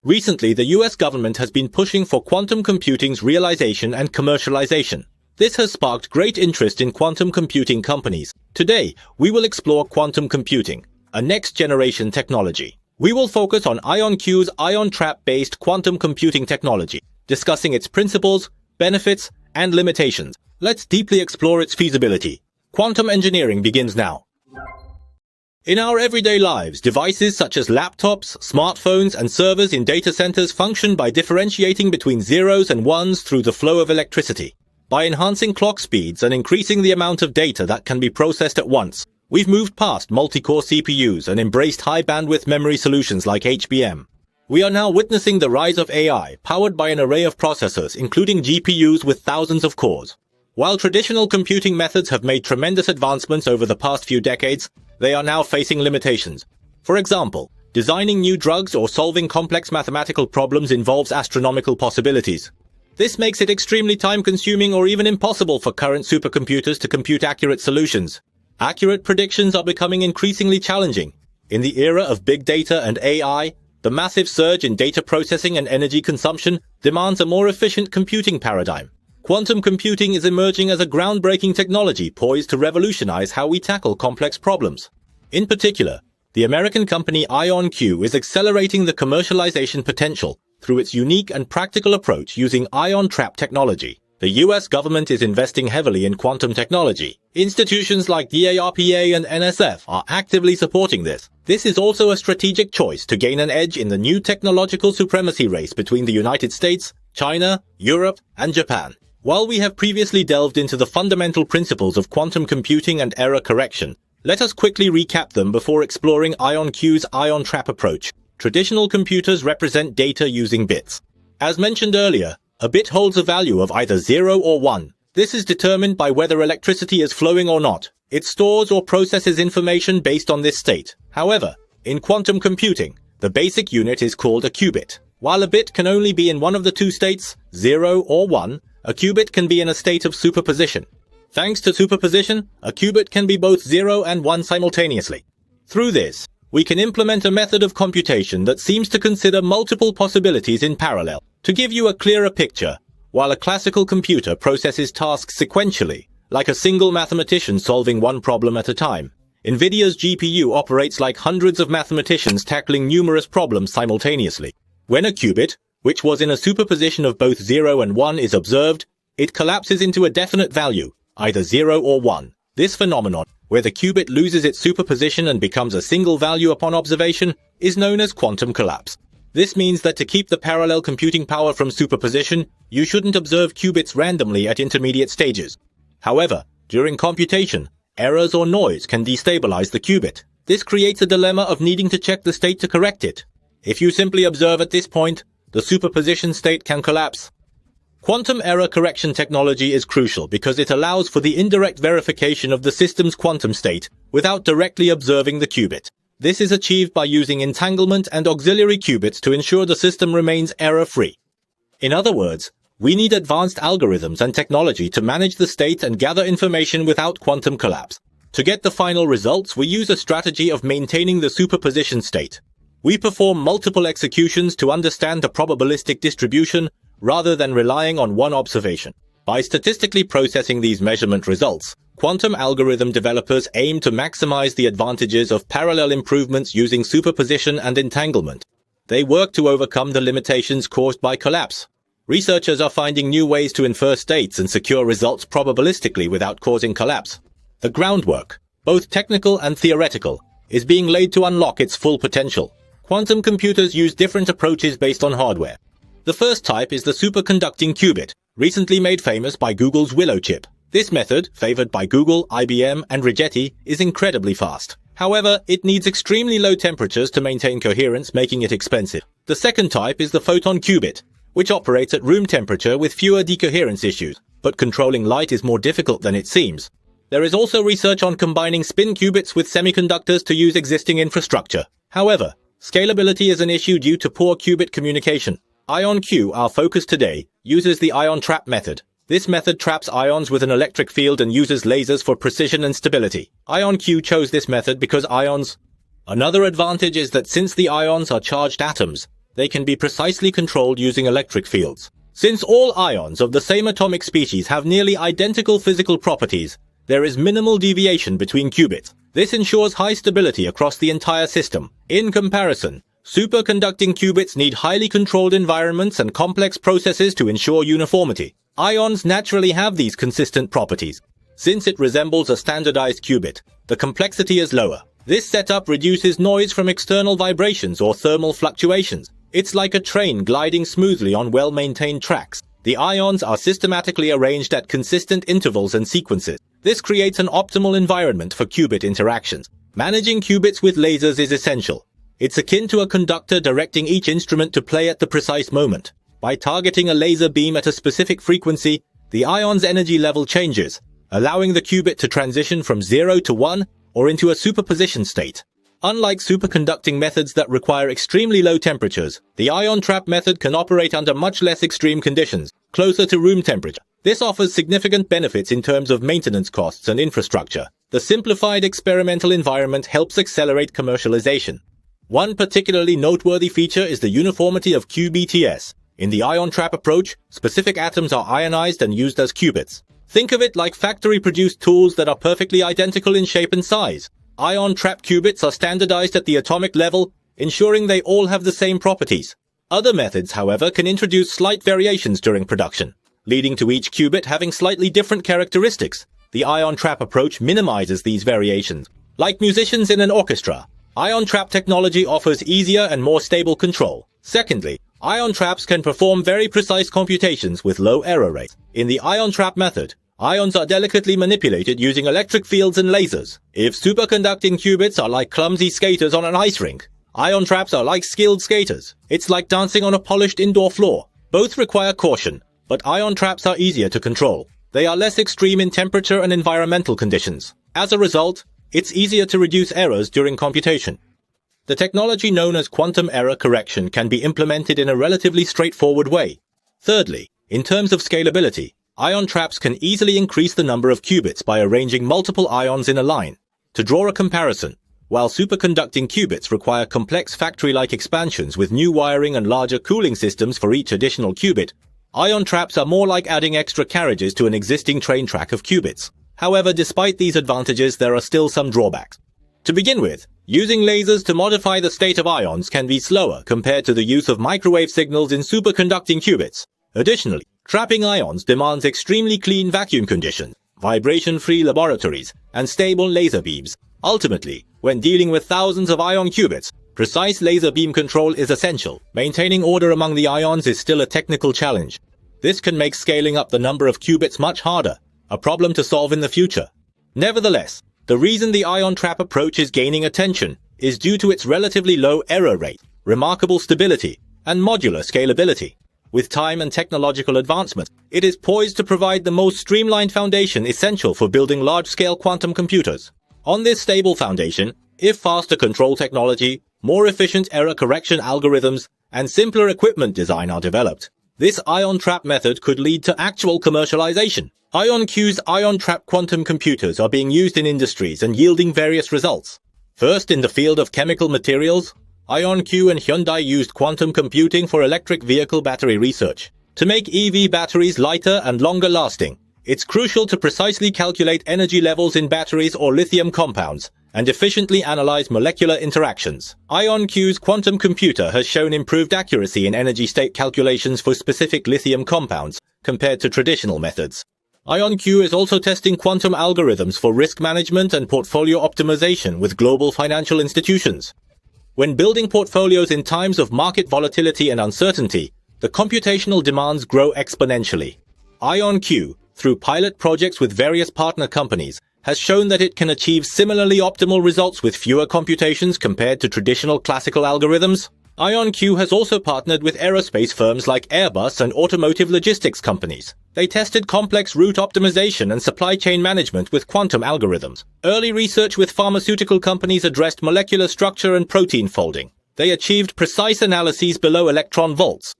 Recently, the US government has been pushing for quantum computing's realization and commercialization. This has sparked great interest in quantum computing companies. Today, we will explore quantum computing, a next-generation technology. We will focus on IonQ's ion trap-based quantum computing technology, discussing its principles, benefits, and limitations. Let's deeply explore its feasibility. Quantum engineering begins now. In our everyday lives, devices such as laptops, smartphones, and servers in data centers function by differentiating between zeros and ones through the flow of electricity. By enhancing clock speeds and increasing the amount of data that can be processed at once, we've moved past multi-core CPUs and embraced high-bandwidth memory solutions like HBM. We are now witnessing the rise of AI, powered by an array of processors, including GPUs with thousands of cores. While traditional computing methods have made tremendous advancements over the past few decades, they are now facing limitations. For example, designing new drugs or solving complex mathematical problems involves astronomical possibilities. This makes it extremely time-consuming or even impossible for current supercomputers to compute accurate solutions. Accurate predictions are becoming increasingly challenging. In the era of big data and AI, the massive surge in data processing and energy consumption demands a more efficient computing paradigm. Quantum computing is emerging as a groundbreaking technology poised to revolutionize how we tackle complex problems. In particular, the American company IonQ is accelerating the commercialization potential through its unique and practical approach using ion trap technology. The US government is investing heavily in quantum technology. Institutions like DARPA and NSF are actively supporting this. This is also a strategic choice to gain an edge in the new technological supremacy race between the United States, China, Europe, and Japan. While we have previously delved into the fundamental principles of quantum computing and error correction, let us quickly recap them before exploring IonQ's ion trap approach. Traditional computers represent data using bits. As mentioned earlier, a bit holds a value of either 0 or 1. This is determined by whether electricity is flowing or not. It stores or processes information based on this state. However, in quantum computing, the basic unit is called a qubit. While a bit can only be in one of the two states, 0 or 1, a qubit can be in a state of superposition. Thanks to superposition, a qubit can be both 0 and 1 simultaneously. Through this, we can implement a method of computation that seems to consider multiple possibilities in parallel. To give you a clearer picture, while a classical computer processes tasks sequentially, like a single mathematician solving one problem at a time, NVIDIA's GPU operates like hundreds of mathematicians tackling numerous problems simultaneously. When a qubit, which was in a superposition of both 0 and 1, is observed, it collapses into a definite value, either 0 or 1. This phenomenon, where the qubit loses its superposition and becomes a single value upon observation, is known as quantum collapse. This means that to keep the parallel computing power from superposition, you shouldn't observe qubits randomly at intermediate stages. However, during computation, errors or noise can destabilize the qubit. This creates a dilemma of needing to check the state to correct it. If you simply observe at this point, the superposition state can collapse. Quantum error correction technology is crucial because it allows for the indirect verification of the system's quantum state without directly observing the qubit. This is achieved by using entanglement and auxiliary qubits to ensure the system remains error-free. In other words, we need advanced algorithms and technology to manage the state and gather information without quantum collapse. To get the final results, we use a strategy of maintaining the superposition state. We perform multiple executions to understand the probabilistic distribution rather than relying on one observation. By statistically processing these measurement results, quantum algorithm developers aim to maximize the advantages of parallel improvements using superposition and entanglement. They work to overcome the limitations caused by collapse. Researchers are finding new ways to infer states and secure results probabilistically without causing collapse. The groundwork, both technical and theoretical, is being laid to unlock its full potential. Quantum computers use different approaches based on hardware. The first type is the superconducting qubit, recently made famous by Google's Willow chip. This method, favored by Google, IBM, and Rigetti, is incredibly fast. However, it needs extremely low temperatures to maintain coherence, making it expensive. The second type is the photon qubit, which operates at room temperature with fewer decoherence issues, but controlling light is more difficult than it seems. There is also research on combining spin qubits with semiconductors to use existing infrastructure. However, scalability is an issue due to poor qubit communication. IonQ, our focus today, uses the ion trap method. This method traps ions with an electric field and uses lasers for precision and stability. IonQ chose this method because ions... Another advantage is that since the ions are charged atoms, They can be precisely controlled using electric fields. Since all ions of the same atomic species have nearly identical physical properties, there is minimal deviation between qubits. This ensures high stability across the entire system. In comparison, superconducting qubits need highly controlled environments and complex processes to ensure uniformity. Ions naturally have these consistent properties. Since it resembles a standardized qubit, the complexity is lower. This setup reduces noise from external vibrations or thermal fluctuations. It's like a train gliding smoothly on well-maintained tracks. The ions are systematically arranged at consistent intervals and sequences. This creates an optimal environment for qubit interactions. Managing qubits with lasers is essential. It's akin to a conductor directing each instrument to play at the precise moment. By targeting a laser beam at a specific frequency, the ion's energy level changes, allowing the qubit to transition from 0 to 1 or into a superposition state. Unlike superconducting methods that require extremely low temperatures, the ion trap method can operate under much less extreme conditions, closer to room temperature. This offers significant benefits in terms of maintenance costs and infrastructure. The simplified experimental environment helps accelerate commercialization. One particularly noteworthy feature is the uniformity of QBTS. In the ion trap approach, specific atoms are ionized and used as qubits. Think of it like factory-produced tools that are perfectly identical in shape and size. Ion trap qubits are standardized at the atomic level, ensuring they all have the same properties. Other methods, however, can introduce slight variations during production, leading to each qubit having slightly different characteristics. The ion trap approach minimizes these variations. Like musicians in an orchestra, ion trap technology offers easier and more stable control. Secondly, ion traps can perform very precise computations with low error rates. In the ion trap method, ions are delicately manipulated using electric fields and lasers. If superconducting qubits are like clumsy skaters on an ice rink, ion traps are like skilled skaters. It's like dancing on a polished indoor floor. Both require caution, but ion traps are easier to control. They are less extreme in temperature and environmental conditions. As a result, it's easier to reduce errors during computation. The technology known as quantum error correction can be implemented in a relatively straightforward way. Thirdly, in terms of scalability, ion traps can easily increase the number of qubits by arranging multiple ions in a line. To draw a comparison, while superconducting qubits require complex factory-like expansions with new wiring and larger cooling systems for each additional qubit, ion traps are more like adding extra carriages to an existing train track of qubits. However, despite these advantages, there are still some drawbacks. To begin with, using lasers to modify the state of ions can be slower compared to the use of microwave signals in superconducting qubits. Additionally, trapping ions demands extremely clean vacuum conditions, vibration-free laboratories, and stable laser beams. Ultimately, when dealing with thousands of ion qubits, precise laser beam control is essential. Maintaining order among the ions is still a technical challenge. This can make scaling up the number of qubits much harder, a problem to solve in the future. Nevertheless, the reason the ion trap approach is gaining attention is due to its relatively low error rate, remarkable stability, and modular scalability. With time and technological advancement, it is poised to provide the most streamlined foundation essential for building large-scale quantum computers. On this stable foundation, if faster control technology, more efficient error correction algorithms, and simpler equipment design are developed, this ion trap method could lead to actual commercialization. IonQ's ion trap quantum computers are being used in industries and yielding various results. First, in the field of chemical materials, IonQ and Hyundai used quantum computing for electric vehicle battery research. To make EV batteries lighter and longer lasting, it's crucial to precisely calculate energy levels in batteries or lithium compounds and efficiently analyze molecular interactions. IonQ's quantum computer has shown improved accuracy in energy state calculations for specific lithium compounds compared to traditional methods. IonQ is also testing quantum algorithms for risk management and portfolio optimization with global financial institutions. When building portfolios in times of market volatility and uncertainty, the computational demands grow exponentially. IonQ, through pilot projects with various partner companies, has shown that it can achieve similarly optimal results with fewer computations compared to traditional classical algorithms. IonQ has also partnered with aerospace firms like Airbus and automotive logistics companies. They tested complex route optimization and supply chain management with quantum algorithms. Early research with pharmaceutical companies addressed molecular structure and protein folding. They achieved precise analyses below electron volts.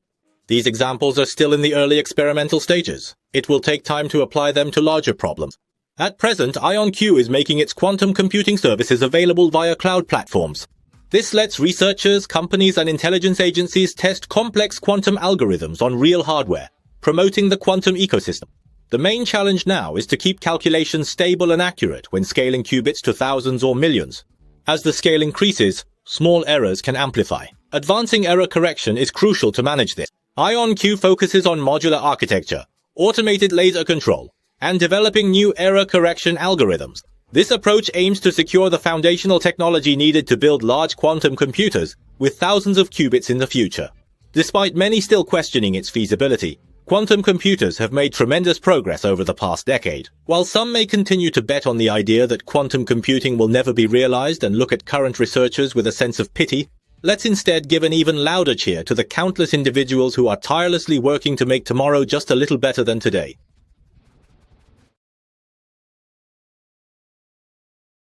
These examples are still in the early experimental stages. It will take time to apply them to larger problems. At present, IonQ is making its quantum computing services available via cloud platforms. This lets researchers, companies, and intelligence agencies test complex quantum algorithms on real hardware, promoting the quantum ecosystem. The main challenge now is to keep calculations stable and accurate when scaling qubits to thousands or millions. As the scale increases, small errors can amplify. Advancing error correction is crucial to manage this. IonQ focuses on modular architecture, automated laser control, and developing new error correction algorithms. This approach aims to secure the foundational technology needed to build large quantum computers with thousands of qubits in the future. Despite many still questioning its feasibility, quantum computers have made tremendous progress over the past decade. While some may continue to bet on the idea that quantum computing will never be realized and look at current researchers with a sense of pity, let's instead give an even louder cheer to the countless individuals who are tirelessly working to make tomorrow just a little better than today.